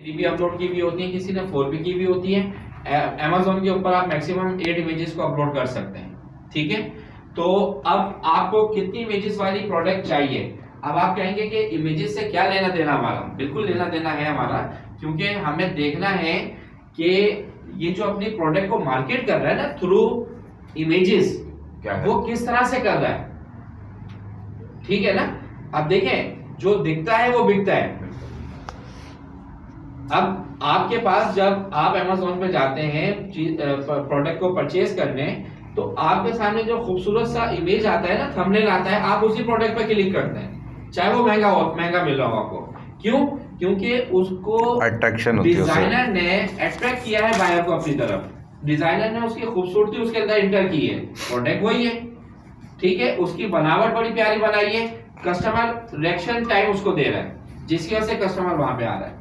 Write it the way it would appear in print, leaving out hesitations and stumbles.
3 भी अपलोड की भी होती है, किसी ने 4 भी की भी होती है। Amazon के ऊपर आप मैक्सिमम 8 इमेजेस को अपलोड कर सकते हैं, ठीक है। तो अब आपको कितनी इमेजेस वाली प्रोडक्ट चाहिए? अब आप कहेंगे कि इमेजेस से क्या लेना देना हमारा? बिल्कुल लेना देना है हमारा, क्योंकि हमें देखना है कि ये जो अपनी प्रोडक्ट को मार्केट कर रहा है ना थ्रू इमेजेस, वो किस तरह से कर रहा है, ठीक है ना। अब देखें, जो दिखता है वो बिकता है। अब आपके पास जब आप Amazon पे जाते हैं प्रोडक्ट को परचेज करने, तो आपके सामने जो खूबसूरत सा इमेज आता है ना, थंबनेल आता है, आप उसी प्रोडक्ट पे क्लिक करते हैं, चाहे वो महंगा हो, महंगा मिल रहा हो आपको। क्यों? क्योंकि उसको अट्रैक्शन होती है, डिजाइनर ने अट्रैक्ट किया है बायर को अपनी तरफ, डिजाइनर ने उसकी खूबसूरती उसके अंदर इंटर की है, प्रोडक्ट वही है, ठीक है, उसकी बनावट बड़ी प्यारी बनाई है, कस्टमर रिएक्शन टाइम उसको दे रहा है, जिसकी वजह से कस्टमर वहां पे आ रहा है।